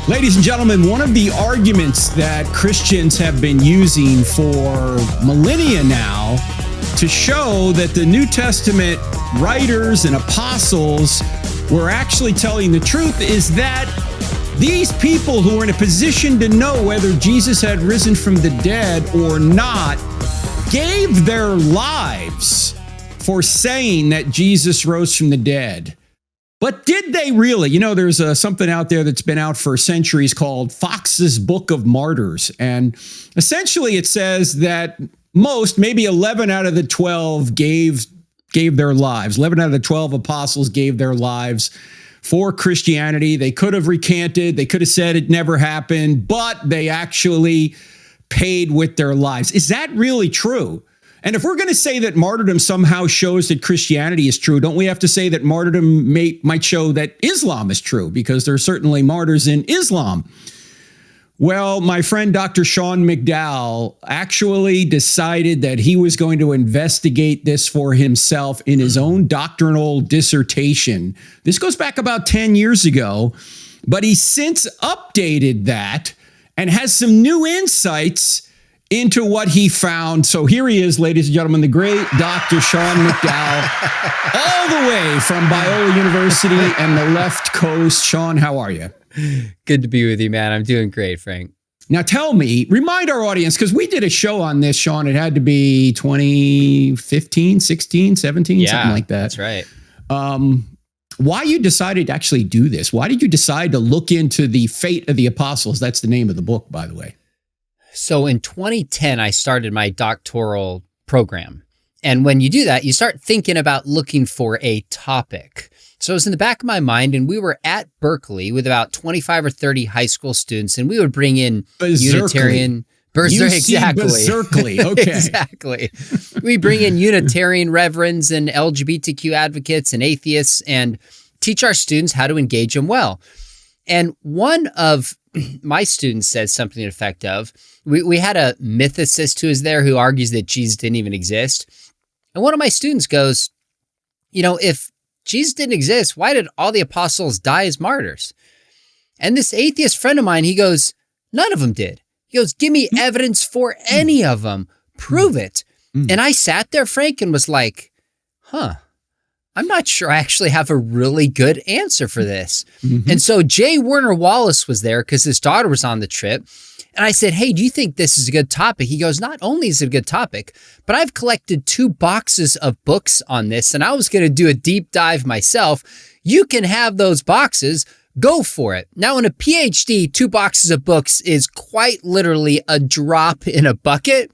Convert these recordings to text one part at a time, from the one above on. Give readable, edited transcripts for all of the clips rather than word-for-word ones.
Ladies and gentlemen, one of the arguments that Christians have been using for millennia now to show that the New Testament writers and apostles were actually telling the truth is that these people who were in a position to know whether Jesus had risen from the dead or not gave their lives for saying that Jesus rose from the dead. But did they really? You know, there's something out there that's been out for centuries called Fox's Book of Martyrs. And essentially it says that most, maybe 11 out of the 12 gave their lives. 11 out of the 12 apostles gave their lives for Christianity. They could have recanted. They could have said it never happened, but they actually paid with their lives. Is that really true? And if we're going to say that martyrdom somehow shows that Christianity is true, don't we have to say that martyrdom might show that Islam is true? Because there are certainly martyrs in Islam. Well, my friend Dr. Sean McDowell actually decided that he was going to investigate this for himself in his own doctoral dissertation. This goes back about 10 years ago, but he's since updated that and has some new insights into what he found. So here he is, ladies and gentlemen, the great Dr. Sean McDowell, all the way from Biola University and the left coast. Sean, how are you? Good to be with you, man. I'm doing great, Frank. Now tell me, remind our audience, because we did a show on this, Sean. It had to be 2015, 16, 17, something like that. That's right. Why you decided to actually do this? Why did you decide to look into the fate of the apostles? That's the name of the book, by the way. So in 2010, I started my doctoral program. And when you do that, you start thinking about looking for a topic. So it was in the back of my mind, and we were at Berkeley with about 25 or 30 high school students, and we would bring in Unitarian... Berserkly. Okay. Exactly. We bring in Unitarian reverends and LGBTQ advocates and atheists and teach our students how to engage them well. And one of my students says something to the effect of, we had a mythicist who is there who argues that Jesus didn't even exist. And one of my students goes, you know, if Jesus didn't exist, why did all the apostles die as martyrs? And this atheist friend of mine, he goes, none of them did. He goes, give me evidence for any of them. Prove it. And I sat there, Frank, and was like, I'm not sure I actually have a really good answer for this. And so J. Werner Wallace was there because his daughter was on the trip. And I said, hey, do you think this is a good topic? He goes, not only is it a good topic, but I've collected 2 boxes of books on this, and I was going to do a deep dive myself. You can have those boxes. Go for it. Now, in a PhD, 2 boxes of books is quite literally a drop in a bucket,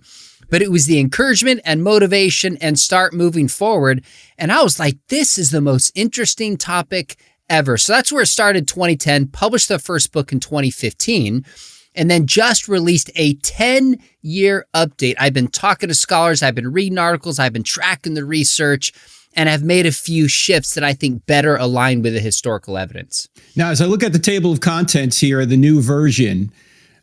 but it was the encouragement and motivation and start moving forward. And I was like, this is the most interesting topic ever. So that's where it started 2010, published the first book in 2015, and then just released a 10-year update. I've been talking to scholars, I've been reading articles, I've been tracking the research, and I've made a few shifts that I think better align with the historical evidence. Now, as I look at the table of contents here, the new version,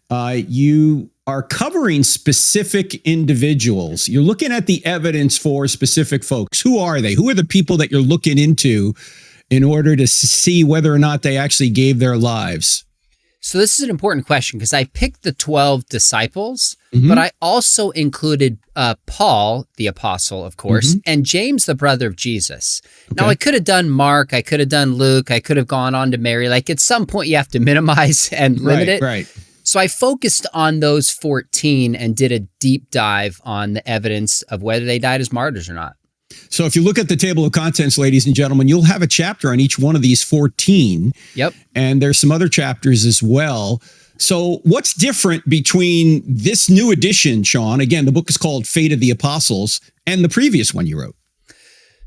you are covering specific individuals. You're looking at the evidence for specific folks. Who are they? Who are the people that you're looking into in order to see whether or not they actually gave their lives? So this is an important question because I picked the 12 disciples, but I also included Paul, the apostle, of course, and James, the brother of Jesus. Okay. Now, I could have done Mark, I could have done Luke, I could have gone on to Mary. Like at some point, you have to minimize and limit it. Right. So I focused on those 14 and did a deep dive on the evidence of whether they died as martyrs or not. So if you look at the table of contents, ladies and gentlemen, you'll have a chapter on each one of these 14. Yep. And there's some other chapters as well. So what's different between this new edition, Sean? Again, the book is called Fate of the Apostles, and the previous one you wrote.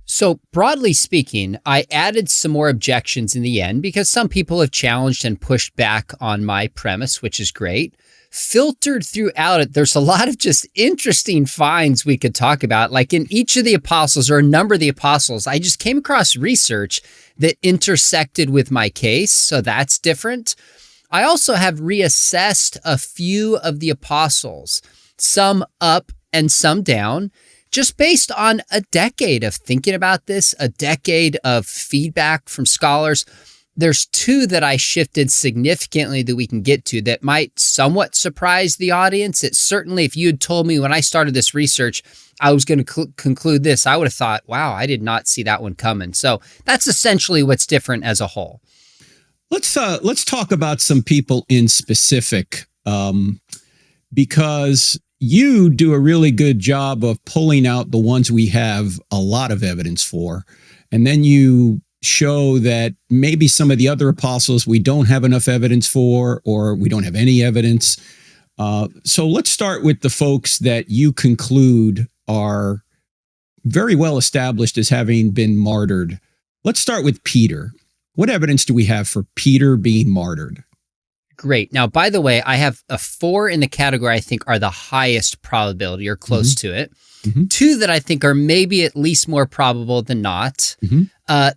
So broadly speaking, I added some more objections in the end because some people have challenged and pushed back on my premise, which is great. Filtered throughout it, there's a lot of just interesting finds we could talk about. Like in each of the apostles or a number of the apostles, I just came across research that intersected with my case. So that's different. I also have reassessed a few of the apostles, some up and some down, just based on a decade of thinking about this, a decade of feedback from scholars. There's two that I shifted significantly that we can get to that might somewhat surprise the audience. It certainly, if you had told me when I started this research, I was going to conclude this, I would have thought, wow, I did not see that one coming. So that's essentially what's different as a whole. Let's talk about some people in specific, because you do a really good job of pulling out the ones we have a lot of evidence for, and then you show that maybe some of the other apostles we don't have enough evidence for, or we don't have any evidence. So let's start with the folks that you conclude are very well established as having been martyred. Let's start with Peter. What evidence do we have for Peter being martyred? Great. Now, by the way, I have 4 in the category I think are the highest probability or close to it. 2 that I think are maybe at least more probable than not.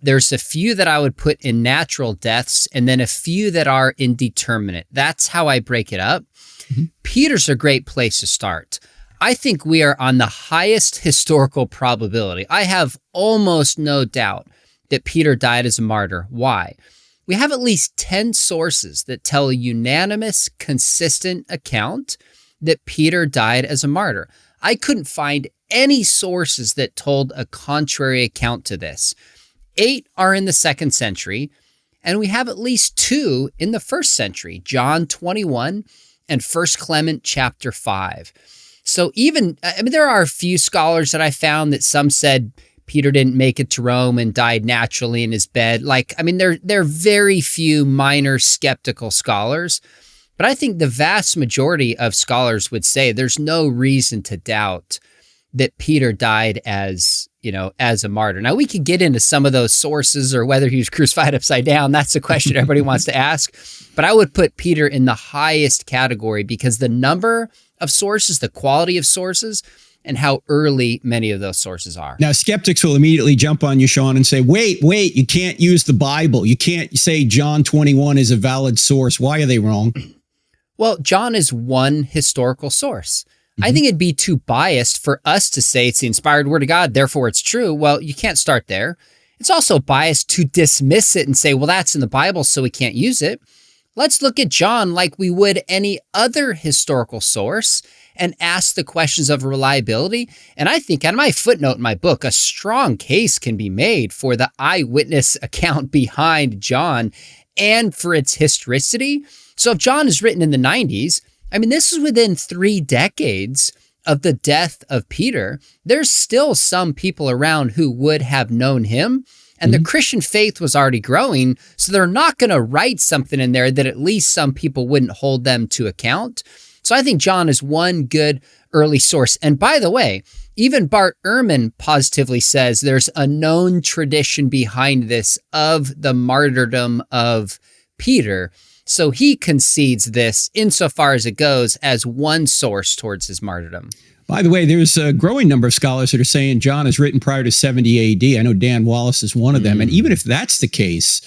There's a few that I would put in natural deaths, and then a few that are indeterminate. That's how I break it up. Peter's a great place to start. I think we are on the highest historical probability. I have almost no doubt that Peter died as a martyr. Why? We have at least 10 sources that tell a unanimous, consistent account that Peter died as a martyr. I couldn't find any sources that told a contrary account to this. 8 are in the 2nd century, and we have at least 2 in the 1st century, John 21 and 1 Clement chapter 5. So there are a few scholars that I found that some said Peter didn't make it to Rome and died naturally in his bed. There are very few minor skeptical scholars, but I think the vast majority of scholars would say there's no reason to doubt that Peter died as a martyr. Now, we could get into some of those sources or whether he was crucified upside down. That's a question everybody wants to ask. But I would put Peter in the highest category because the number of sources, the quality of sources, and how early many of those sources are. Now, skeptics will immediately jump on you, Sean, and say, wait, you can't use the Bible. You can't say John 21 is a valid source. Why are they wrong? Well, John is one historical source. I think it'd be too biased for us to say it's the inspired word of God, therefore it's true. Well, you can't start there. It's also biased to dismiss it and say, well, that's in the Bible, so we can't use it. Let's look at John like we would any other historical source and ask the questions of reliability. And I think on my footnote in my book, a strong case can be made for the eyewitness account behind John and for its historicity. So if John is written in the 90s, this is within 3 decades of the death of Peter. There's still some people around who would have known him, and the Christian faith was already growing, so they're not going to write something in there that at least some people wouldn't hold them to account. So I think John is one good early source. And by the way, even Bart Ehrman positively says there's a known tradition behind this of the martyrdom of Peter. So he concedes this insofar as it goes as one source towards his martyrdom. By the way, there's a growing number of scholars that are saying John is written prior to 70 AD. I know Dan Wallace is one of them. And even if that's the case,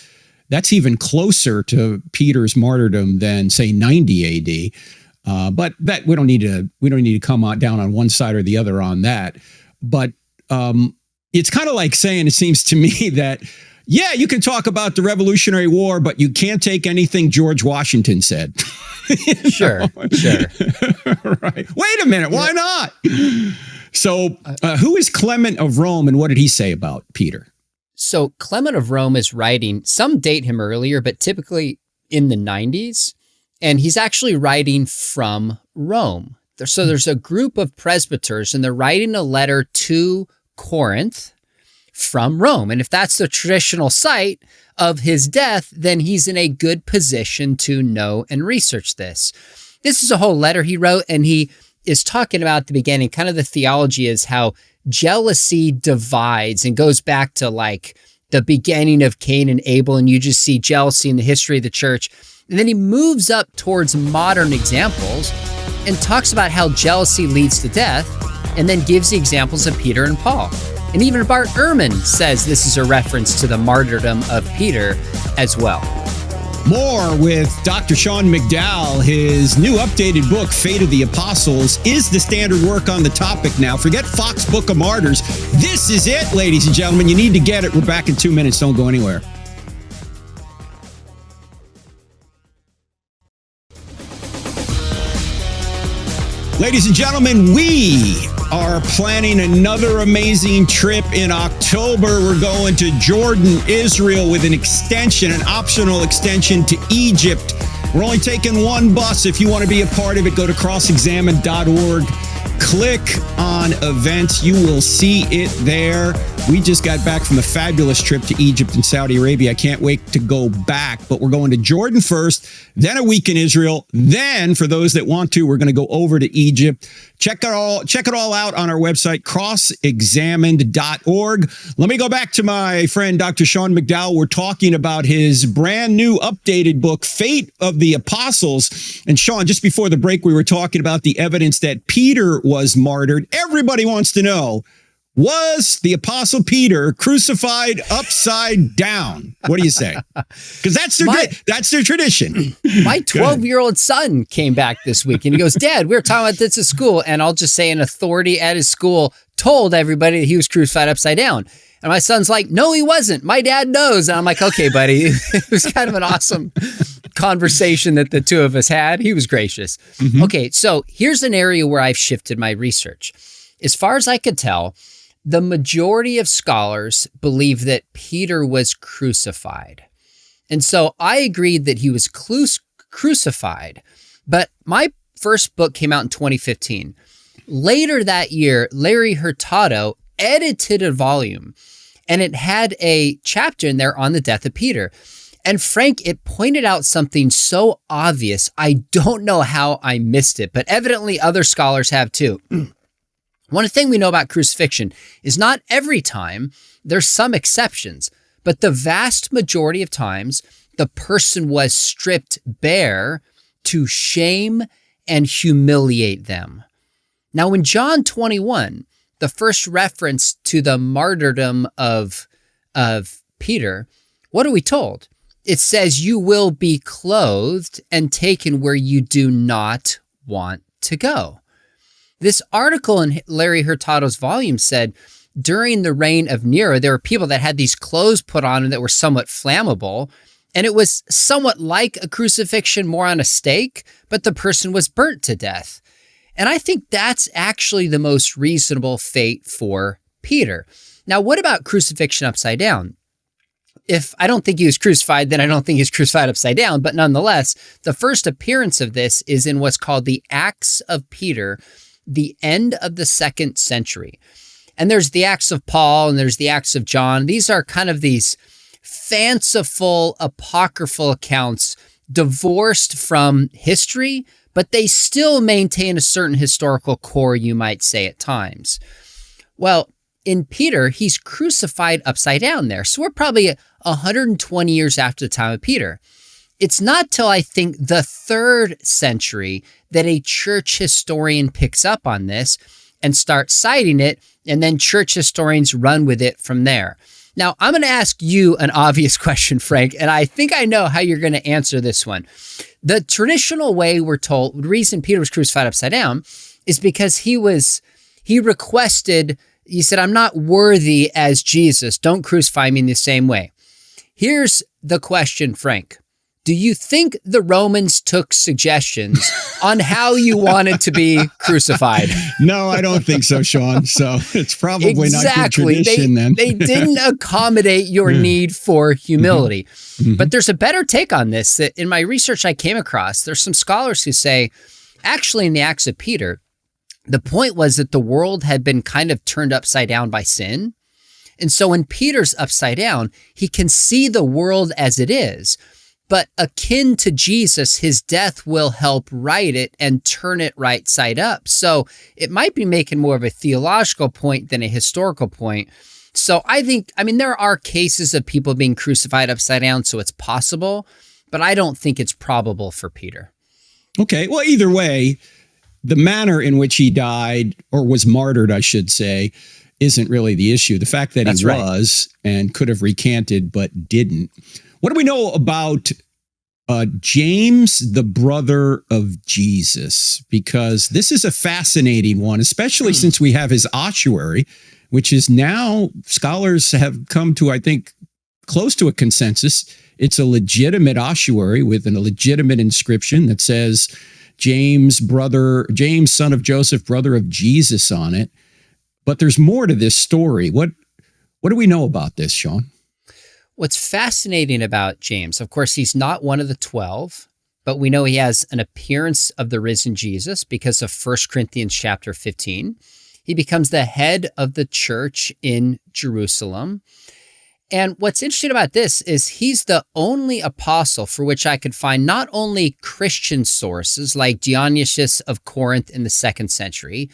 that's even closer to Peter's martyrdom than, say, 90 AD. But that we don't need to come down on one side or the other on that. But it's kind of like saying, it seems to me, that yeah, you can talk about the Revolutionary War, but you can't take anything George Washington said. Sure. Right. Wait a minute. Why not? So who is Clement of Rome, and what did he say about Peter? So Clement of Rome is writing, some date him earlier, but typically in the 90s. And he's actually writing from Rome. So there's a group of presbyters, and they're writing a letter to Corinth from Rome. And if that's the traditional site of his death, then he's in a good position to know and research this. This is a whole letter he wrote, and he is talking about at the beginning, kind of the theology is how jealousy divides and goes back to like the beginning of Cain and Abel, and you just see jealousy in the history of the church. And then he moves up towards modern examples and talks about how jealousy leads to death, and then gives the examples of Peter and Paul. And even Bart Ehrman says this is a reference to the martyrdom of Peter as well. More with Dr. Sean McDowell. His new updated book, Fate of the Apostles, is the standard work on the topic now. Forget Fox Book of Martyrs. This is it, ladies and gentlemen. You need to get it. We're back in 2 minutes. Don't go anywhere. Ladies and gentlemen, we are planning another amazing trip in October. We're going to Jordan, Israel, with an optional extension to Egypt. We're only taking one bus. If you want to be a part of it, go to crossexamined.org. Click on events. You will see it there. We just got back from a fabulous trip to Egypt and Saudi Arabia. I can't wait to go back, but we're going to Jordan first, then a week in Israel. Then, for those that want to, we're going to go over to Egypt. Check it all out on our website, crossexamined.org. Let me go back to my friend, Dr. Sean McDowell. We're talking about his brand new updated book, Fate of the Apostles. And Sean, just before the break, we were talking about the evidence that Peter was martyred. Everybody wants to know, was the Apostle Peter crucified upside down? What do you say? Because that's their tradition. My 12-year-old son came back this week and he goes, Dad, we were talking about this at school. And I'll just say an authority at his school told everybody that he was crucified upside down. And my son's like, no, he wasn't. My dad knows. And I'm like, okay, buddy. It was kind of an awesome conversation that the two of us had. He was gracious. Mm-hmm. Okay, so here's an area where I've shifted my research. As far as I could tell, the majority of scholars believe that Peter was crucified. And so I agreed that he was crucified. But my first book came out in 2015. Later that year, Larry Hurtado edited a volume, and it had a chapter in there on the death of Peter. And Frank, it pointed out something so obvious. I don't know how I missed it, but evidently other scholars have too. One thing we know about crucifixion is not every time, there's some exceptions, but the vast majority of times, the person was stripped bare to shame and humiliate them. Now, in John 21, the first reference to the martyrdom of Peter, what are we told? It says, you will be clothed and taken where you do not want to go. This article in Larry Hurtado's volume said, during the reign of Nero, there were people that had these clothes put on and that were somewhat flammable. And it was somewhat like a crucifixion, more on a stake, but the person was burnt to death. And I think that's actually the most reasonable fate for Peter. Now, what about crucifixion upside down? If I don't think he was crucified, then I don't think he was crucified upside down. But nonetheless, the first appearance of this is in what's called the Acts of Peter, the end of the 2nd century. And there's the Acts of Paul and there's the Acts of John. These are kind of these fanciful, apocryphal accounts divorced from history, but they still maintain a certain historical core, you might say at times. Well, in Peter, he's crucified upside down there. So we're probably 120 years after the time of Peter. It's not till I think the 3rd century that a church historian picks up on this and starts citing it, and then church historians run with it from there. Now, I'm going to ask you an obvious question, Frank, and I think I know how you're going to answer this one. The traditional way we're told, the reason Peter was crucified upside down is because he said, I'm not worthy as Jesus. Don't crucify me in the same way. Here's the question, Frank. Do you think the Romans took suggestions on how you wanted to be crucified? No, I don't think so, Sean. So it's probably not good tradition then. They didn't accommodate your need for humility. Mm-hmm. But there's a better take on this that in my research I came across. There's some scholars who say, actually in the Acts of Peter, the point was that the world had been kind of turned upside down by sin. And so when Peter's upside down, he can see the world as it is. But akin to Jesus, his death will help right it and turn it right side up. So it might be making more of a theological point than a historical point. So there are cases of people being crucified upside down, so it's possible, but I don't think it's probable for Peter. Okay, well, either way, the manner in which he died, or was martyred, I should say, isn't really the issue. The fact that he was and could have recanted but didn't. What do we know about James, the brother of Jesus? Because this is a fascinating one, especially since we have his ossuary, which is now, scholars have come to, I think, close to a consensus. It's a legitimate ossuary with a legitimate inscription that says James, son of Joseph, brother of Jesus on it. But there's more to this story. What do we know about this, Sean? What's fascinating about James, of course, he's not one of the 12, but we know he has an appearance of the risen Jesus because of 1 Corinthians chapter 15. He becomes the head of the church in Jerusalem. And what's interesting about this is he's the only apostle for which I could find not only Christian sources like Dionysius of Corinth in the 2nd century,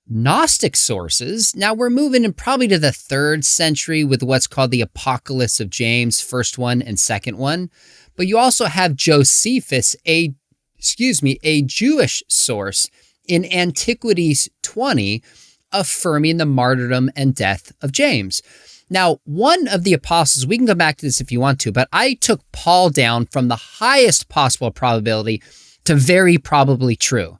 Gnostic sources. Now we're moving in probably to the 3rd century with what's called the Apocalypse of James, first one and second one. But you also have Josephus, a Jewish source in Antiquities 20, affirming the martyrdom and death of James. Now, one of the apostles, we can come back to this if you want to, but I took Paul down from the highest possible probability to very probably true.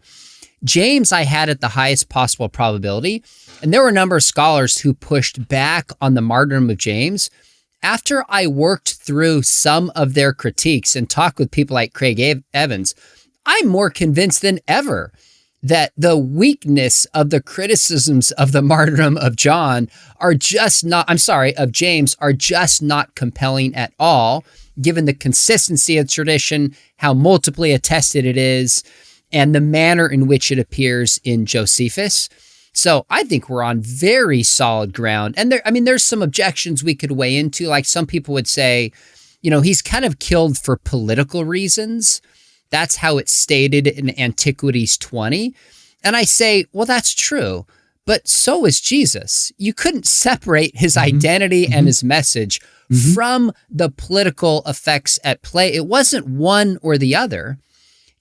James I had at the highest possible probability, and there were a number of scholars who pushed back on the martyrdom of James. After I worked through some of their critiques and talked with people like Craig Evans, I'm more convinced than ever that the weakness of the criticisms of the martyrdom of James are just not compelling at all, given the consistency of tradition, how multiply attested it is, and the manner in which it appears in Josephus. So I think we're on very solid ground. And there's some objections we could weigh into. Like some people would say, he's kind of killed for political reasons. That's how it's stated in Antiquities 20. And I say, well, that's true, but so is Jesus. You couldn't separate his identity and his message from the political effects at play. It wasn't one or the other.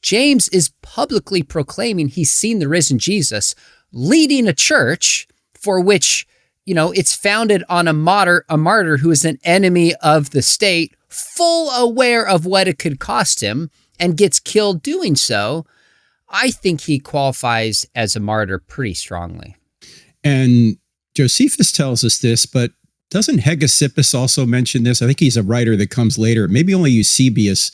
James is publicly proclaiming he's seen the risen Jesus, leading a church for which, it's founded on a martyr who is an enemy of the state, full aware of what it could cost him, and gets killed doing so. I think he qualifies as a martyr pretty strongly. And Josephus tells us this, but doesn't Hegesippus also mention this? I think he's a writer that comes later. Maybe only Eusebius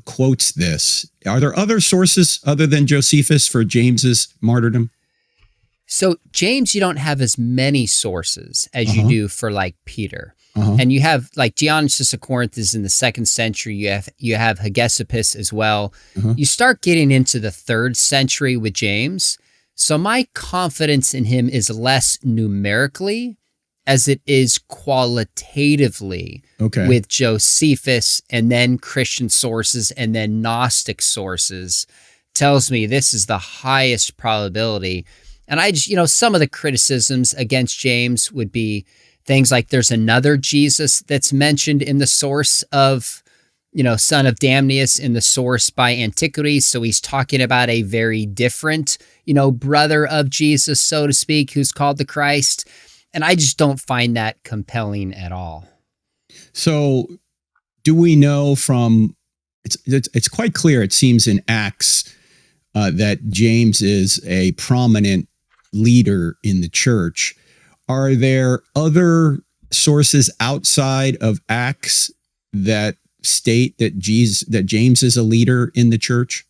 quotes this. Are there other sources other than Josephus for James's martyrdom? So James, you don't have as many sources as you do for like Peter. And you have like Dionysius of Corinth is in the 2nd century. You have Hegesippus as well. You start getting into the 3rd century with James. So my confidence in him is less numerically as it is qualitatively with Josephus, and then Christian sources and then Gnostic sources tells me this is the highest probability. And I just, some of the criticisms against James would be things like there's another Jesus that's mentioned in the source of, son of Damnius in the source by Antiquities. So he's talking about a very different, brother of Jesus, so to speak, who's called the Christ. And I just don't find that compelling at all. So do we know from, it's quite clear, it seems in Acts, that James is a prominent leader in the church. Are there other sources outside of Acts that state that James is a leader in the church?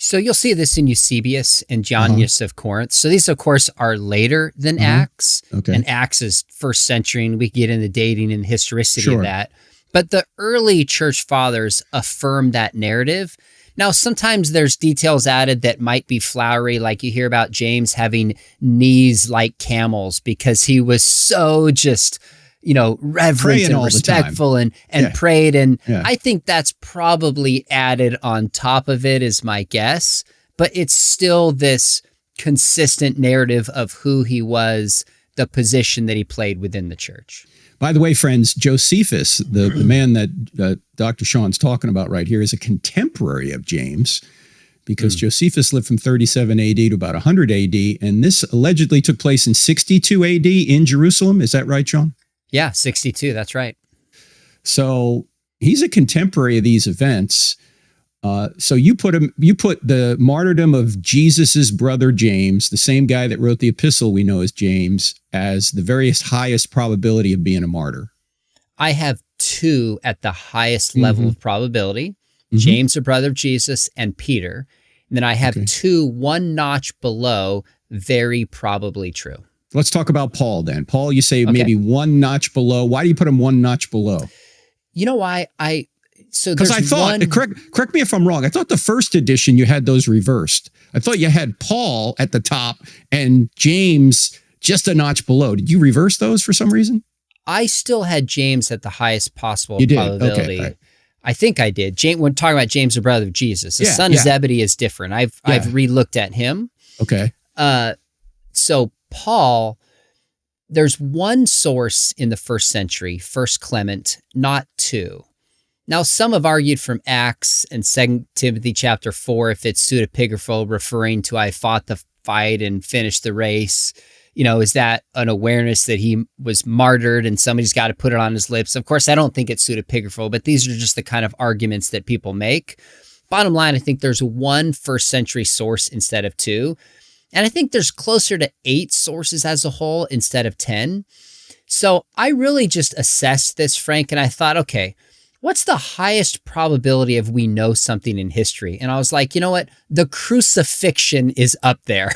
So you'll see this in Eusebius and Dionysius of Corinth. So these, of course, are later than Acts. And Acts is 1st century, and we get into dating and historicity of that. But the early church fathers affirm that narrative. Now, sometimes there's details added that might be flowery, like you hear about James having knees like camels because he was so just, reverent praying and respectful and prayed. And I think that's probably added on top of it is my guess. But it's still this consistent narrative of who he was, the position that he played within the church. By the way, friends, Josephus, the man that Dr. Sean's talking about right here, is a contemporary of James because Josephus lived from 37 AD to about 100 AD, and this allegedly took place in 62 AD in Jerusalem. Is that right, Sean? Yeah, 62. That's right. So he's a contemporary of these events. So you put the martyrdom of Jesus's brother James, the same guy that wrote the epistle we know as James, as the very highest probability of being a martyr. I have two at the highest level of probability. James, the brother of Jesus, and Peter. And then I have two, one notch below, very probably true. Let's talk about Paul then. Paul, you say maybe one notch below. Why do you put him one notch below? You know why? Because I thought, correct me if I'm wrong, I thought the first edition you had those reversed. I thought you had Paul at the top and James just a notch below. Did you reverse those for some reason? I still had James at the highest possible you did. probability. Okay, right. I think I did. When talking about James, the brother of Jesus, the son of Zebedee is different. I've re-looked at him. Okay. So Paul, there's one source in the first century, First Clement, not two. Now, some have argued from Acts and 2 Timothy chapter 4, if it's pseudepigraphal, referring to I fought the fight and finished the race. Is that an awareness that he was martyred and somebody's got to put it on his lips? Of course, I don't think it's pseudepigraphal, but these are just the kind of arguments that people make. Bottom line, I think there's one first century source instead of two. And I think there's closer to 8 sources as a whole instead of 10. So I really just assessed this, Frank, and I thought, okay, what's the highest probability of we know something in history? And I was like, you know what? The crucifixion is up there.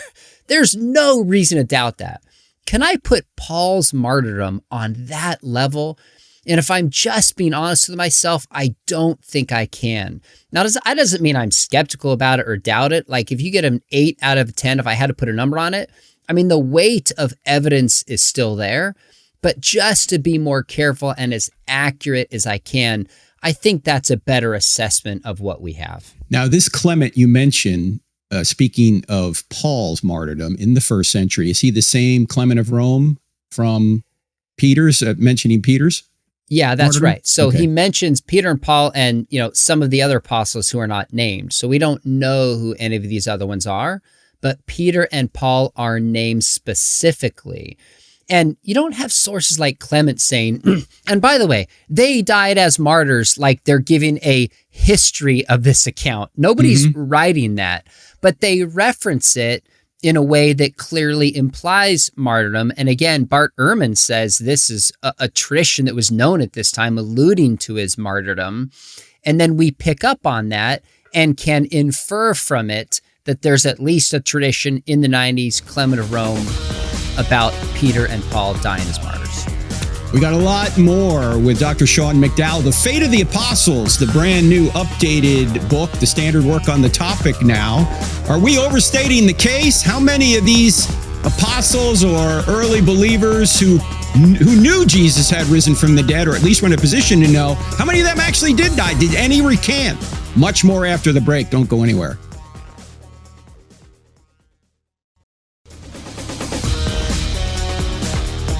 There's no reason to doubt that. Can I put Paul's martyrdom on that level? And if I'm just being honest with myself, I don't think I can. Now, that doesn't mean I'm skeptical about it or doubt it. Like if you get an 8 out of 10, if I had to put a number on it, I mean, the weight of evidence is still there. But just to be more careful and as accurate as I can, I think that's a better assessment of what we have. Now, this Clement you mentioned, speaking of Paul's martyrdom in the first century, is he the same Clement of Rome from Peter's, mentioning Peter's? Yeah, that's martyrdom? Right. So he mentions Peter and Paul and, some of the other apostles who are not named. So we don't know who any of these other ones are, but Peter and Paul are named specifically. And you don't have sources like Clement saying, and by the way, they died as martyrs, like they're giving a history of this account. Nobody's writing that, but they reference it in a way that clearly implies martyrdom. And again, Bart Ehrman says this is a tradition that was known at this time, alluding to his martyrdom. And then we pick up on that and can infer from it that there's at least a tradition in the 90s, Clement of Rome, about Peter and Paul dying as martyrs. We got a lot more with Dr. Sean McDowell. The Fate of the Apostles, the brand new updated book, the standard work on the topic now. Are we overstating the case? How many of these apostles or early believers who knew Jesus had risen from the dead, or at least were in a position to know, how many of them actually did die? Did any recant? Much more after the break. Don't go anywhere.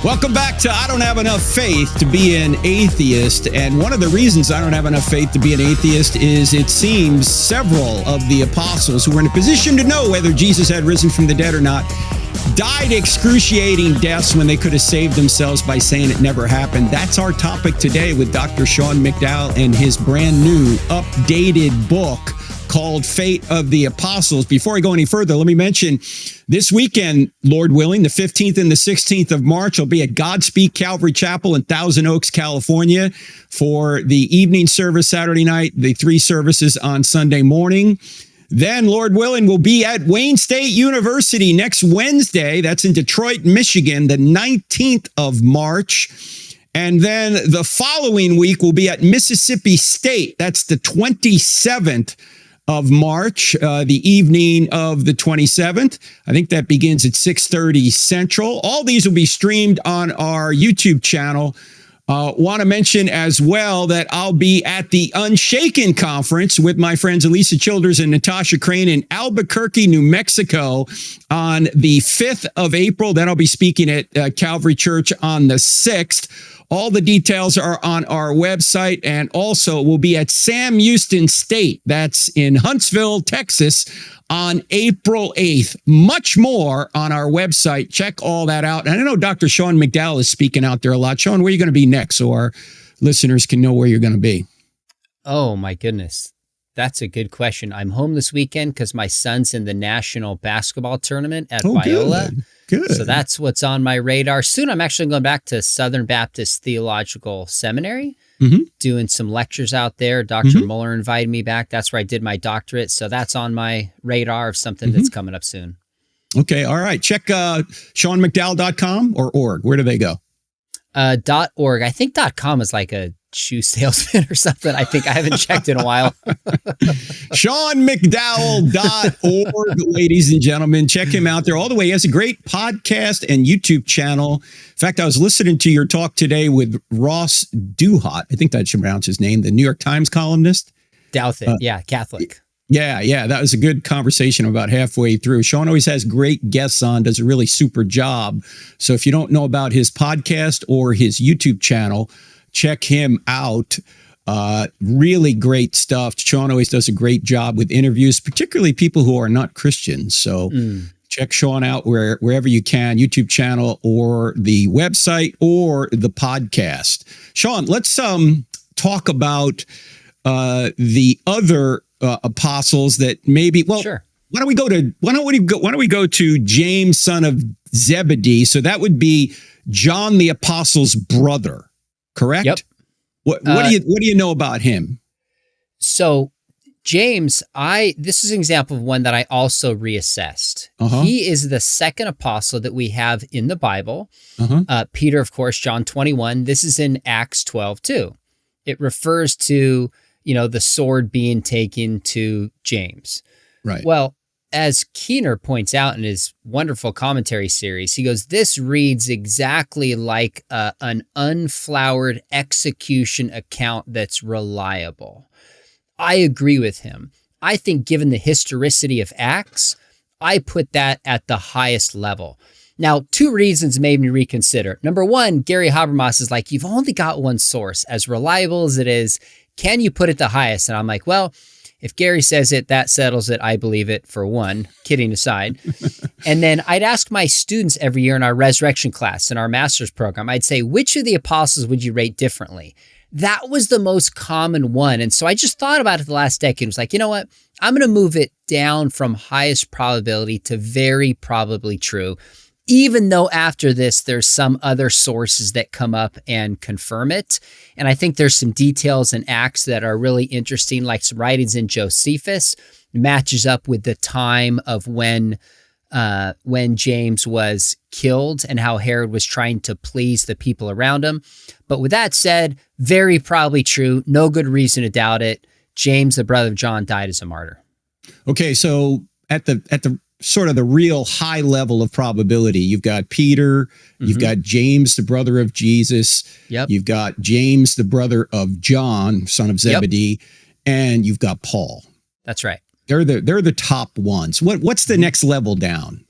Welcome back to I Don't Have Enough Faith to Be an Atheist. And one of the reasons I don't have enough faith to be an atheist is it seems several of the apostles who were in a position to know whether Jesus had risen from the dead or not died excruciating deaths when they could have saved themselves by saying it never happened. That's our topic today with Dr. Sean McDowell and his brand new updated book called Fate of the Apostles. Before I go any further, let me mention this weekend, Lord willing, the 15th and the 16th of March, I'll be at Godspeak Calvary Chapel in Thousand Oaks, California for the evening service Saturday night, the 3 services on Sunday morning. Then, Lord willing, we'll be at Wayne State University next Wednesday. That's in Detroit, Michigan, the 19th of March. And then the following week, we'll be at Mississippi State. That's the 27th of March, the evening of the 27th. I think that begins at 6:30 Central. All these will be streamed on our YouTube channel. Want to mention as well that I'll be at the Unshaken Conference with my friends Elisa Childers and Natasha Crane in Albuquerque, New Mexico on the 5th of April. Then I'll be speaking at Calvary Church on the 6th. All the details are on our website, and also we'll be at Sam Houston State. That's in Huntsville, Texas, on April 8th. Much more on our website. Check all that out. And I know Dr. Sean McDowell is speaking out there a lot. Sean, where are you going to be next so our listeners can know where you're going to be? Oh, my goodness. That's a good question. I'm home this weekend because my son's in the national basketball tournament at Biola. Good. So that's what's on my radar. Soon I'm actually going back to Southern Baptist Theological Seminary. doing some lectures out there. Dr. Muller invited me back. That's where I did my doctorate. So that's on my radar of something that's coming up soon. Okay. All right. Check SeanMcDowell.com or org. Where do they go? .org. I think .com is like a shoe salesman or something. I think I haven't checked in a while. SeanMcDowell.org, ladies and gentlemen. Check him out there all the way. He has a great podcast and YouTube channel. In fact, I was listening to your talk today with Ross Douthat. I think that should pronounce his name, the New York Times columnist. Douthat, yeah, Catholic. Yeah. That was a good conversation about halfway through. Sean always has great guests on, does a really super job. So if you don't know about his podcast or his YouTube channel, check him out. Really great stuff. Sean always does a great job with interviews, particularly people who are not Christians. So check Sean out wherever you can, YouTube channel or the website or the podcast. Sean, let's talk about the other apostles that maybe, sure. Why don't we go to James, son of Zebedee? So that would be John the Apostle's brother, correct? Yep. What do you know about him? So James, this is an example of one that I also reassessed. He is the second apostle that we have in the Bible. Peter, of course, John 21. This is in Acts 12 too. It refers to, the sword being taken to James. Right. Well, as Keener points out in his wonderful commentary series, he goes, this reads exactly like an unflowered execution account that's reliable. I agree with him. I think given the historicity of Acts, I put that at the highest level. Now, two reasons made me reconsider. Number one, Gary Habermas is like, you've only got one source. As reliable as it is, can you put it the highest? And I'm like, well, if Gary says it, that settles it. I believe it, for one, kidding aside. And then I'd ask my students every year in our resurrection class, in our master's program, I'd say, which of the apostles would you rate differently? That was the most common one. And so I just thought about it the last decade. It was like, you know what? I'm going to move it down from highest probability to very probably true, even though after this, there's some other sources that come up and confirm it. And I think there's some details in Acts that are really interesting, like some writings in Josephus matches up with the time of when James was killed and how Herod was trying to please the people around him. But with that said, very probably true. No good reason to doubt it. James, the brother of John, died as a martyr. Okay, so at the sort of the real high level of probability, you've got Peter, you've got James, the brother of Jesus, you've got James, the brother of John, son of Zebedee, and you've got Paul. That's right. They're the top ones. What's the next level down?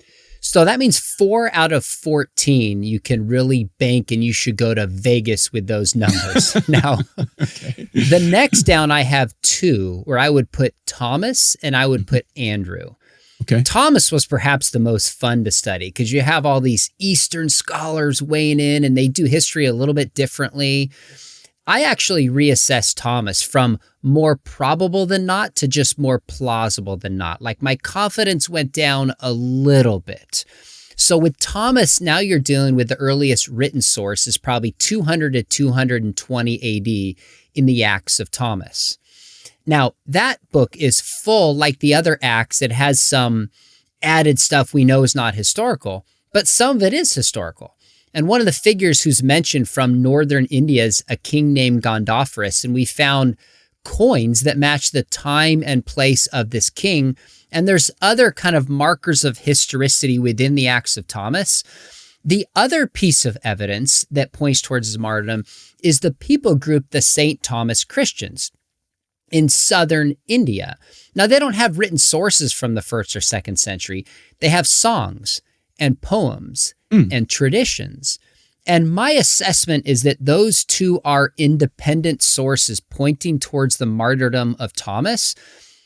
So that means 4 out of 14 you can really bank, and you should go to Vegas with those numbers. Now, the next down I have 2 where I would put Thomas and I would put Andrew. Okay. Thomas was perhaps the most fun to study because you have all these Eastern scholars weighing in and they do history a little bit differently. I actually reassessed Thomas from more probable than not to just more plausible than not. Like my confidence went down a little bit. So with Thomas, now you're dealing with the earliest written source is probably 200 to 220 AD in the Acts of Thomas. Now, that book is full, like the other Acts. It has some added stuff we know is not historical, but some of it is historical. And one of the figures who's mentioned from northern India is a king named Gondopharus, and we found coins that match the time and place of this king. And there's other kind of markers of historicity within the Acts of Thomas. The other piece of evidence that points towards his martyrdom is the people group, the St. Thomas Christians in southern India. Now, they don't have written sources from the 1st or 2nd century. They have songs and poems and traditions. And my assessment is that those two are independent sources pointing towards the martyrdom of Thomas.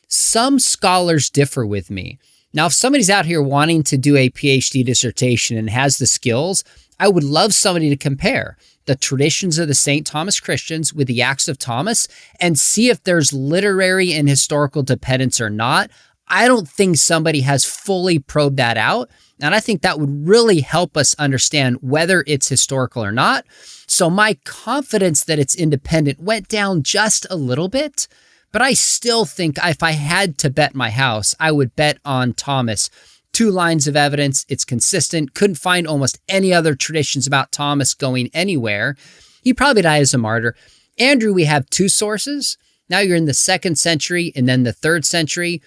Some scholars differ with me. Now, if somebody's out here wanting to do a PhD dissertation and has the skills, I would love somebody to compare the traditions of the St. Thomas Christians with the Acts of Thomas and see if there's literary and historical dependence or not. I don't think somebody has fully probed that out. And I think that would really help us understand whether it's historical or not. So my confidence that it's independent went down just a little bit, but I still think if I had to bet my house, I would bet on Thomas. 2 lines of evidence. It's consistent. Couldn't find almost any other traditions about Thomas going anywhere. He probably died as a martyr. Andrew, we have 2 sources. Now you're in the 2nd century and then the 3rd century.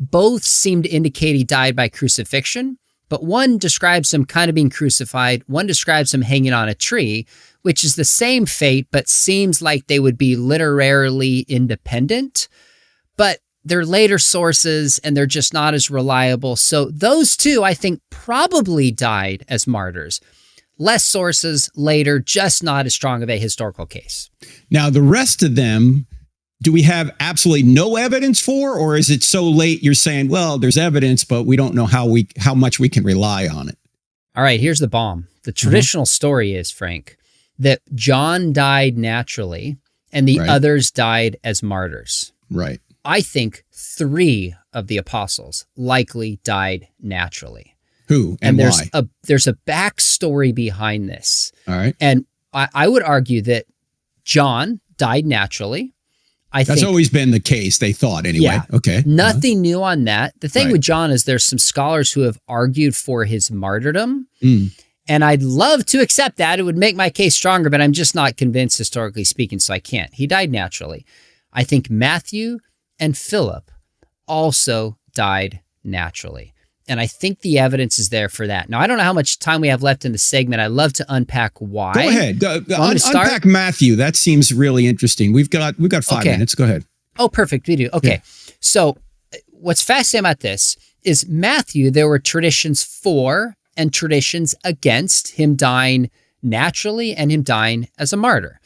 Both seem to indicate he died by crucifixion, but one describes him kind of being crucified. One describes him hanging on a tree, which is the same fate, but seems like they would be literarily independent. But they're later sources and they're just not as reliable. So those 2, I think, probably died as martyrs. Less sources later, just not as strong of a historical case. Now, the rest of them, do we have absolutely no evidence for, or is it so late you're saying, well, there's evidence, but we don't know how much we can rely on it? All right, here's the bomb. The traditional story is, Frank, that John died naturally and the others died as martyrs. Right. I think 3 of the apostles likely died naturally. Who and why? There's a backstory behind this. All right. And I would argue that John died naturally. That's always been the case, they thought anyway. Yeah, okay. Nothing new on that. The thing with John is there's some scholars who have argued for his martyrdom. And I'd love to accept that. It would make my case stronger, but I'm just not convinced historically speaking, so I can't. He died naturally. I think Matthew and Philip also died naturally. And I think the evidence is there for that. Now, I don't know how much time we have left in the segment. I'd love to unpack why. Go ahead. Unpack Matthew. That seems really interesting. We've got 5 minutes. Go ahead. Oh, perfect. We do. Okay. Yeah. So what's fascinating about this is Matthew, there were traditions for and traditions against him dying naturally and him dying as a martyr.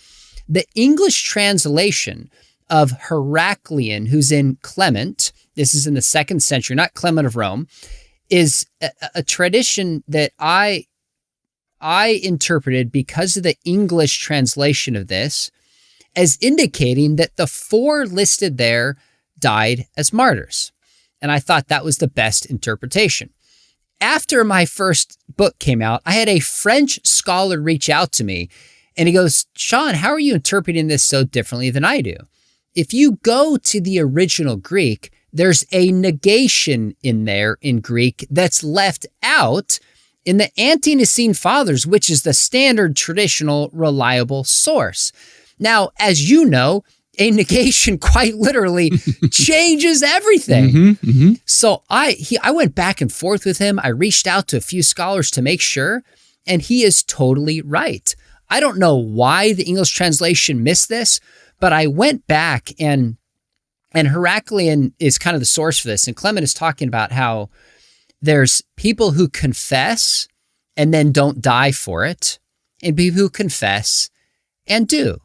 The English translation of Heraclian, who's in Clement, this is in the 2nd century, not Clement of Rome, is a tradition that I interpreted because of the English translation of this as indicating that the 4 listed there died as martyrs. And I thought that was the best interpretation. After my first book came out, I had a French scholar reach out to me and he goes, Sean, how are you interpreting this so differently than I do? If you go to the original Greek, there's a negation in there in Greek that's left out in the Ante-Nicene Fathers, which is the standard, traditional, reliable source. Now, as you know, a negation quite literally changes everything. So I went back and forth with him. I reached out to a few scholars to make sure, and he is totally right. I don't know why the English translation missed this, but I went back and Heraclian is kind of the source for this. And Clement is talking about how there's people who confess and then don't die for it, and people who confess and do.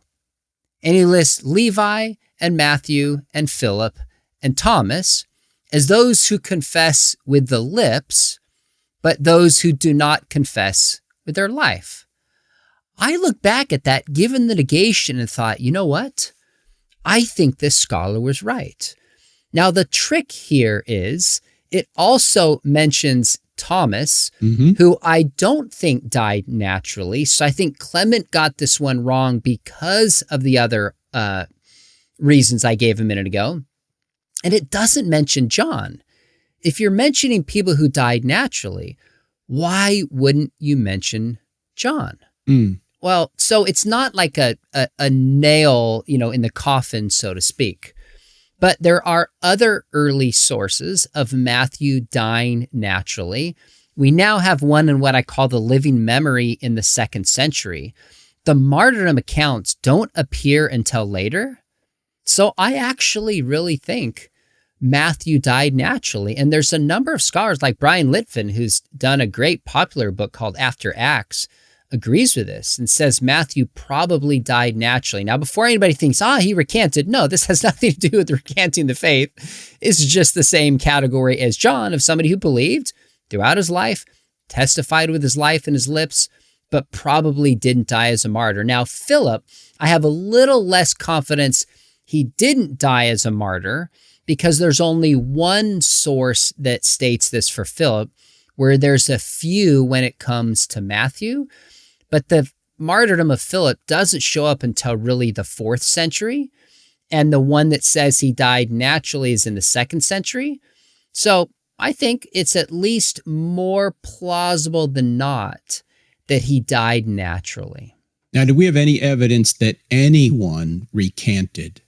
And he lists Levi and Matthew and Philip and Thomas as those who confess with the lips, but those who do not confess with their life. I look back at that, given the negation, and thought, you know what? I think this scholar was right. Now, the trick here is it also mentions Thomas, who I don't think died naturally. So I think Clement got this one wrong because of the other reasons I gave a minute ago. And it doesn't mention John. If you're mentioning people who died naturally, why wouldn't you mention John? Well, so it's not like a nail, in the coffin, so to speak. But there are other early sources of Matthew dying naturally. We now have one in what I call the living memory in the 2nd century. The martyrdom accounts don't appear until later. So I actually really think Matthew died naturally. And there's a number of scholars like Brian Litvin, who's done a great popular book called After Acts, agrees with this and says Matthew probably died naturally. Now, before anybody thinks, he recanted, no, this has nothing to do with recanting the faith. It's just the same category as John, of somebody who believed throughout his life, testified with his life and his lips, but probably didn't die as a martyr. Now, Philip, I have a little less confidence he didn't die as a martyr, because there's only one source that states this for Philip, where there's a few when it comes to Matthew. But the martyrdom of Philip doesn't show up until really the 4th century. And the one that says he died naturally is in the 2nd century. So I think it's at least more plausible than not that he died naturally. Now, do we have any evidence that anyone recanted?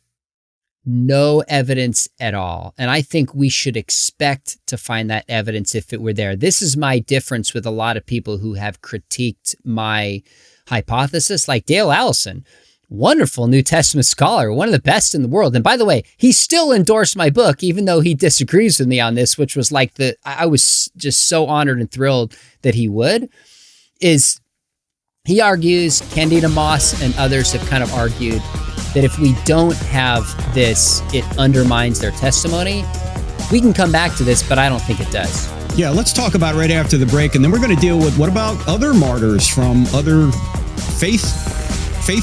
No evidence at all. And I think we should expect to find that evidence if it were there. This is my difference with a lot of people who have critiqued my hypothesis, like Dale Allison. Wonderful New Testament scholar, one of the best in the world. And by the way, he still endorsed my book, even though he disagrees with me on this, which was like I was just so honored and thrilled that he would, is he argues, Candida Moss and others have kind of argued that if we don't have this, it undermines their testimony. We can come back to this, but I don't think it does. Yeah, let's talk about it right after the break. And then we're going to deal with what about other martyrs from other faith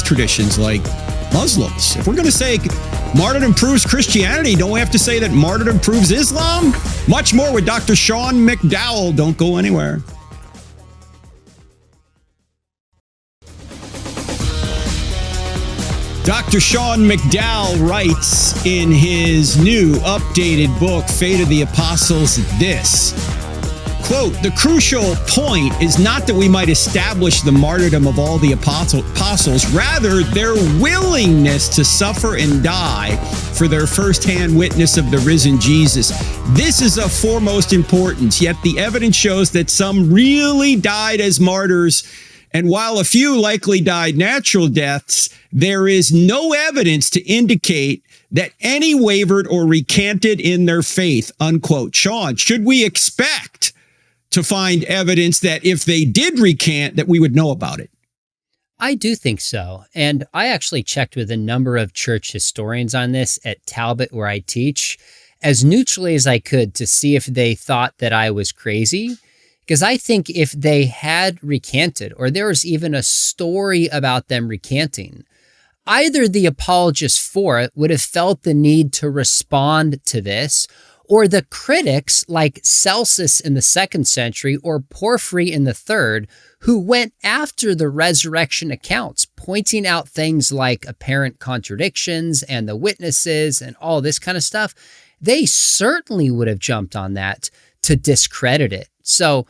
traditions like Muslims. If we're going to say martyrdom proves Christianity, don't we have to say that martyrdom proves Islam? Much more with Dr. Sean McDowell. Don't go anywhere. Dr. Sean McDowell writes in his new updated book, Fate of the Apostles, this, quote, "The crucial point is not that we might establish the martyrdom of all the apostles, rather their willingness to suffer and die for their firsthand witness of the risen Jesus. This is of foremost importance, yet the evidence shows that some really died as martyrs, and while a few likely died natural deaths, there is no evidence to indicate that any wavered or recanted in their faith," unquote. Sean, should we expect to find evidence that if they did recant, that we would know about it? I do think so. And I actually checked with a number of church historians on this at Talbot, where I teach, as neutrally as I could to see if they thought that I was crazy. Because I think if they had recanted, or there was even a story about them recanting, either the apologists for it would have felt the need to respond to this, or the critics like Celsus in the 2nd century or Porphyry in the 3rd, who went after the resurrection accounts, pointing out things like apparent contradictions and the witnesses and all this kind of stuff, they certainly would have jumped on that to discredit it. So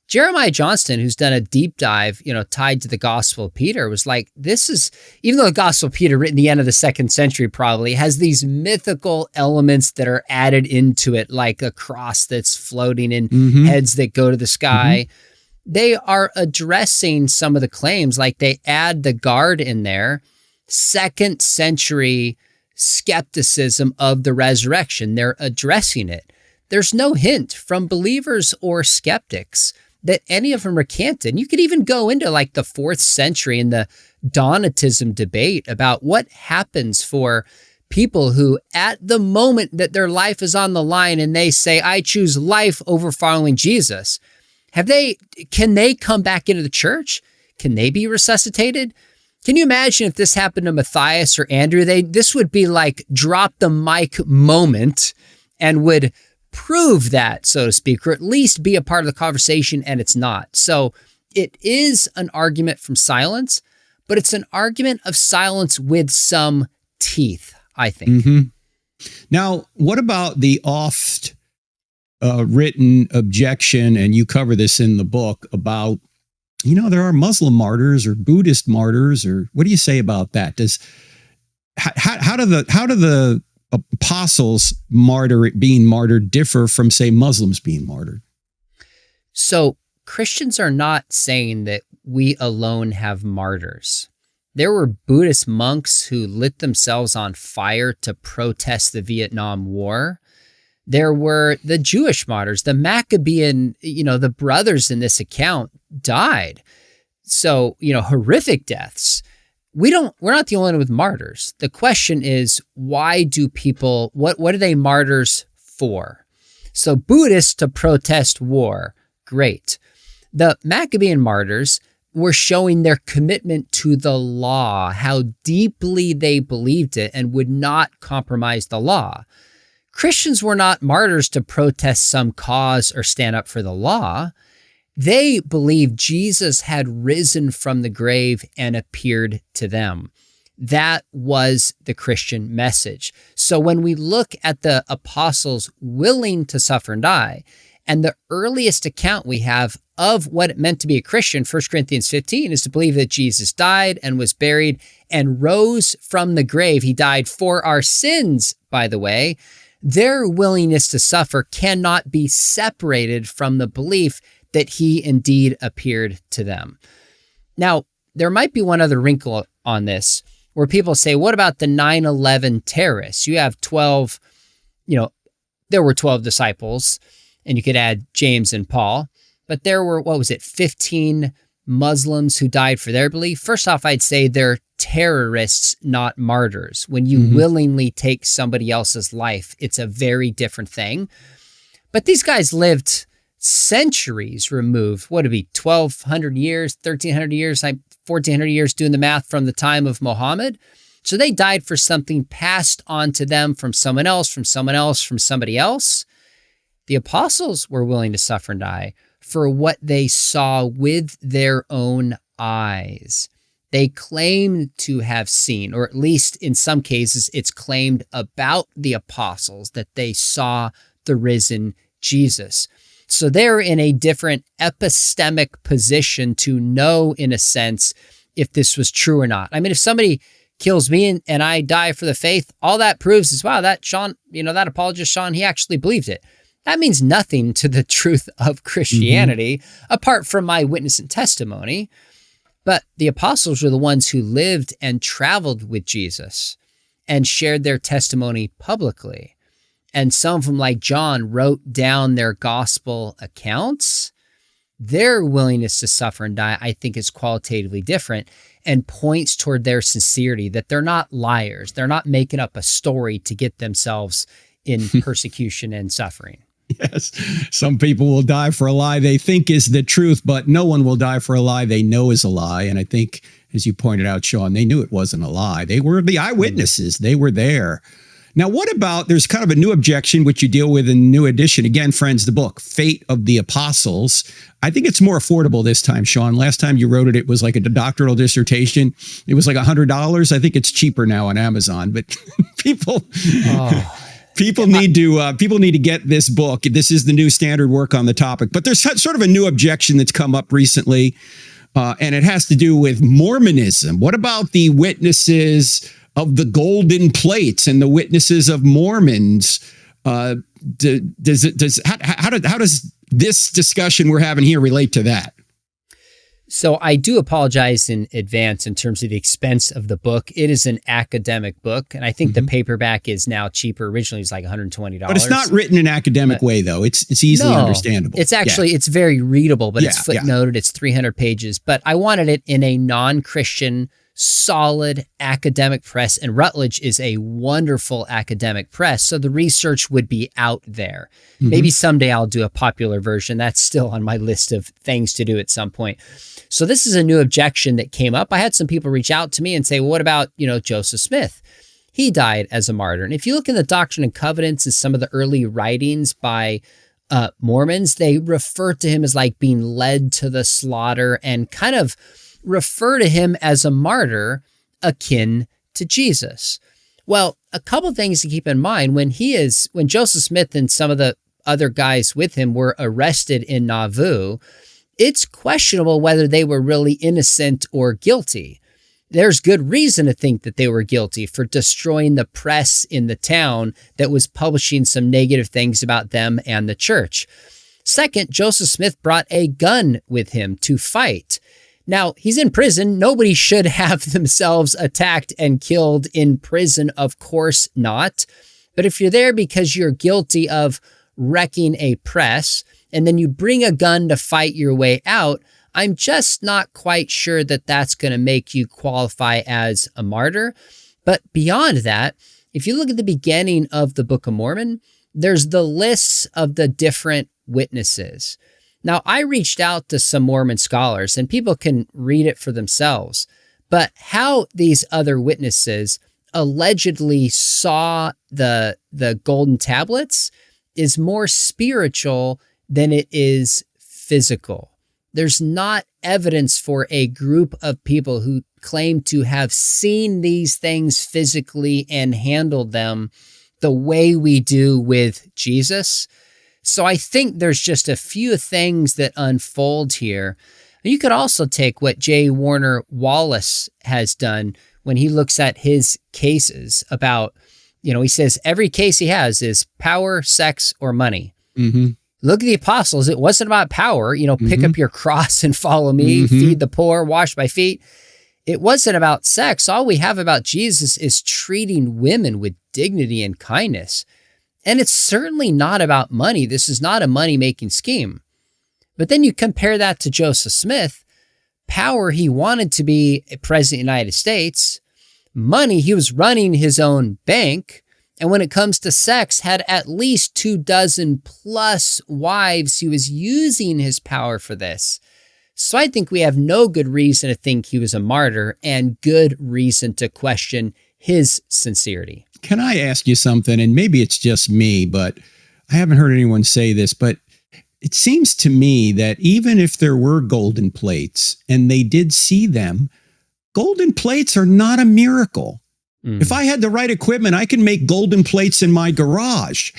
Jeremiah Johnston, who's done a deep dive, tied to the Gospel of Peter, was like, this is, even though the Gospel of Peter, written at the end of the 2nd century probably, has these mythical elements that are added into it, like a cross that's floating and heads that go to the sky. They are addressing some of the claims, like they add the guard in there, 2nd century skepticism of the resurrection. They're addressing it. There's no hint from believers or skeptics that any of them recanted. You could even go into like the 4th century and the Donatism debate about what happens for people who, at the moment that their life is on the line and they say, I choose life over following Jesus. Can they come back into the church? Can they be resuscitated? Can you imagine if this happened to Matthias or Andrew? This would be like drop the mic moment and would prove that, so to speak, or at least be a part of the conversation, and it's not. So it is an argument from silence, but it's an argument of silence with some teeth, I think. Now, what about the oft written objection, and you cover this in the book, about, there are Muslim martyrs or Buddhist martyrs, or what do you say about that? How do the apostles being martyred differ from, say, Muslims being martyred? So Christians are not saying that we alone have martyrs. There were Buddhist monks who lit themselves on fire to protest the Vietnam War. There were the Jewish martyrs, the Maccabean, the brothers in this account died. So, horrific deaths. We're not the only one with martyrs. The question is, why do people, what are they martyrs for? So Buddhists to protest war, great. The Maccabean martyrs were showing their commitment to the law, how deeply they believed it and would not compromise the law. Christians were not martyrs to protest some cause or stand up for the law. They believed Jesus had risen from the grave and appeared to them. That was the Christian message. So when we look at the apostles willing to suffer and die, and the earliest account we have of what it meant to be a Christian, 1 Corinthians 15, is to believe that Jesus died and was buried and rose from the grave. He died for our sins, by the way. Their willingness to suffer cannot be separated from the belief that he indeed appeared to them. Now, there might be one other wrinkle on this, where people say, what about the 9/11 terrorists? You have 12, there were 12 disciples, and you could add James and Paul, but there were, 15 Muslims who died for their belief? First off, I'd say they're terrorists, not martyrs. When you willingly take somebody else's life, it's a very different thing. But these guys lived centuries removed. What would it be, 1,200 years, 1,300 years, 1,400 years, doing the math, from the time of Muhammad? So they died for something passed on to them from someone else, from someone else, from somebody else. The apostles were willing to suffer and die for what they saw with their own eyes. They claimed to have seen, or at least in some cases, it's claimed about the apostles that they saw the risen Jesus. So they're in a different epistemic position to know, in a sense, if this was true or not. I mean, if somebody kills me and I die for the faith, all that proves is, wow, that Sean, that apologist Sean, he actually believed it. That means nothing to the truth of Christianity, apart from my witness and testimony. But the apostles were the ones who lived and traveled with Jesus and shared their testimony publicly. And some of them, like John, wrote down their gospel accounts. Their willingness to suffer and die, I think, is qualitatively different and points toward their sincerity, that they're not liars. They're not making up a story to get themselves in persecution and suffering. Yes. Some people will die for a lie they think is the truth, but no one will die for a lie they know is a lie. And I think, as you pointed out, Sean, they knew it wasn't a lie. They were the eyewitnesses. They were there. Now, what about, there's kind of a new objection, which you deal with in New Edition. Again, friends, the book, Fate of the Apostles. I think it's more affordable this time, Sean. Last time you wrote it, it was like a doctoral dissertation. It was like $100. I think it's cheaper now on Amazon, but people need to get this book. This is the new standard work on the topic. But there's sort of a new objection that's come up recently, and it has to do with Mormonism. What about the witnesses of the golden plates and the witnesses of Mormons? How does this discussion we're having here relate to that? So I do apologize in advance in terms of the expense of the book. It is an academic book, and I think the paperback is now cheaper. Originally, it was like $120. But it's not written in an academic way, though. It's easily understandable. It's actually, it's very readable, but it's footnoted. It's 300 pages. But I wanted it in a non-Christian, solid academic press, and Routledge is a wonderful academic press, so the research would be out there. Maybe someday I'll do a popular version. That's still on my list of things to do at some point. So this is a new objection that came up. I had some people reach out to me and say, well, what about, Joseph Smith? He died as a martyr. And if you look in the Doctrine and Covenants and some of the early writings by Mormons, they refer to him as like being led to the slaughter and kind of refer to him as a martyr akin to Jesus. Well, a couple things to keep in mind. When Joseph Smith and some of the other guys with him were arrested in Nauvoo, it's questionable whether they were really innocent or guilty. There's good reason to think that they were guilty for destroying the press in the town that was publishing some negative things about them and the church. Second, Joseph Smith brought a gun with him to fight. Now, he's in prison. Nobody should have themselves attacked and killed in prison. Of course not. But if you're there because you're guilty of wrecking a press, and then you bring a gun to fight your way out, I'm just not quite sure that that's going to make you qualify as a martyr. But beyond that, if you look at the beginning of the Book of Mormon, there's the lists of the different witnesses. Now, I reached out to some Mormon scholars, and people can read it for themselves. But how these other witnesses allegedly saw the golden tablets is more spiritual than it is physical. There's not evidence for a group of people who claim to have seen these things physically and handled them the way we do with Jesus. So I think there's just a few things that unfold here. You could also take what J. Warner Wallace has done when he looks at his cases about, he says every case he has is power, sex, or money. Mm-hmm. Look at the apostles. It wasn't about power, pick up your cross and follow me, feed the poor, wash my feet. It wasn't about sex. All we have about Jesus is treating women with dignity and kindness. And it's certainly not about money. This is not a money-making scheme. But then you compare that to Joseph Smith. Power, he wanted to be a president of the United States. Money, he was running his own bank. And when it comes to sex, had at least 24 plus wives. He was using his power for this. So I think we have no good reason to think he was a martyr and good reason to question his sincerity. Can I ask you something? And maybe it's just me, but I haven't heard anyone say this, but it seems to me that even if there were golden plates and they did see them, golden plates are not a miracle. If I had the right equipment, I can make golden plates in my garage.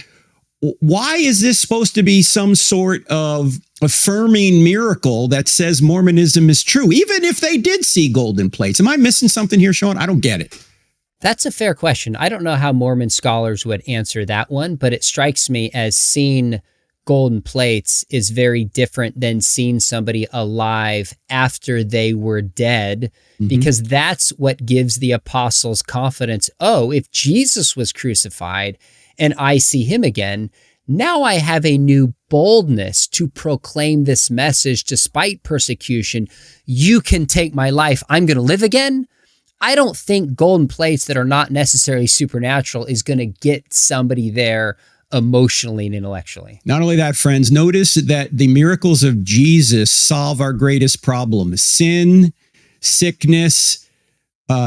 Why is this supposed to be some sort of affirming miracle that says Mormonism is true, even if they did see golden plates? Am I missing something here, Sean? I don't get it. That's a fair question. I don't know how Mormon scholars would answer that one, but it strikes me as seeing golden plates is very different than seeing somebody alive after they were dead, because that's what gives the apostles confidence. Oh, if Jesus was crucified and I see him again, now I have a new boldness to proclaim this message despite persecution. You can take my life. I'm going to live again. I don't think golden plates that are not necessarily supernatural is going to get somebody there emotionally and intellectually. Not only that, friends, notice that the miracles of Jesus solve our greatest problem: sin, sickness,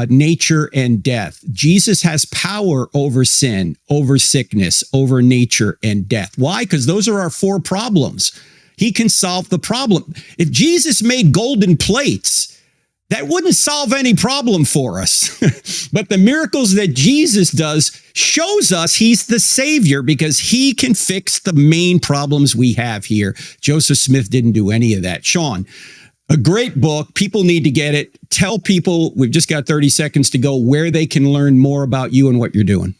nature, and death. Jesus has power over sin, over sickness, over nature, and death. Why? Because those are our 4 problems. He can solve the problem. If Jesus made golden plates, that wouldn't solve any problem for us. But the miracles that Jesus does shows us he's the Savior, because he can fix the main problems we have here. Joseph Smith didn't do any of that. Sean, a great book. People need to get it. Tell people, we've just got 30 seconds to go, where they can learn more about you and what you're doing.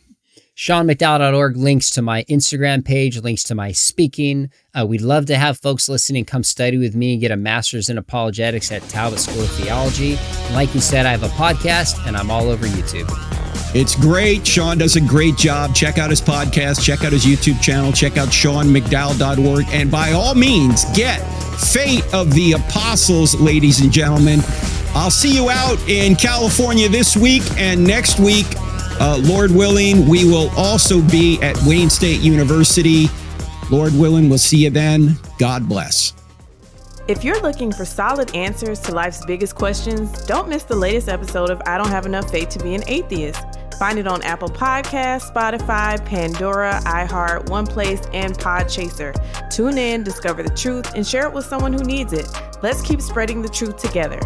SeanMcDowell.org, links to my Instagram page, links to my speaking. We'd love to have folks listening come study with me and get a master's in apologetics at Talbot School of Theology. And like you said, I have a podcast and I'm all over YouTube. It's great. Sean does a great job. Check out his podcast. Check out his YouTube channel. Check out SeanMcDowell.org. And by all means, get Fate of the Apostles, ladies and gentlemen. I'll see you out in California this week and next week. Lord willing, we will also be at Wayne State University. Lord willing, we'll see you then. God bless. If you're looking for solid answers to life's biggest questions, don't miss the latest episode of I Don't Have Enough Faith to Be an Atheist. Find it on Apple Podcasts, Spotify, Pandora, iHeart, OnePlace, and Podchaser. Tune in, discover the truth, and share it with someone who needs it. Let's keep spreading the truth together.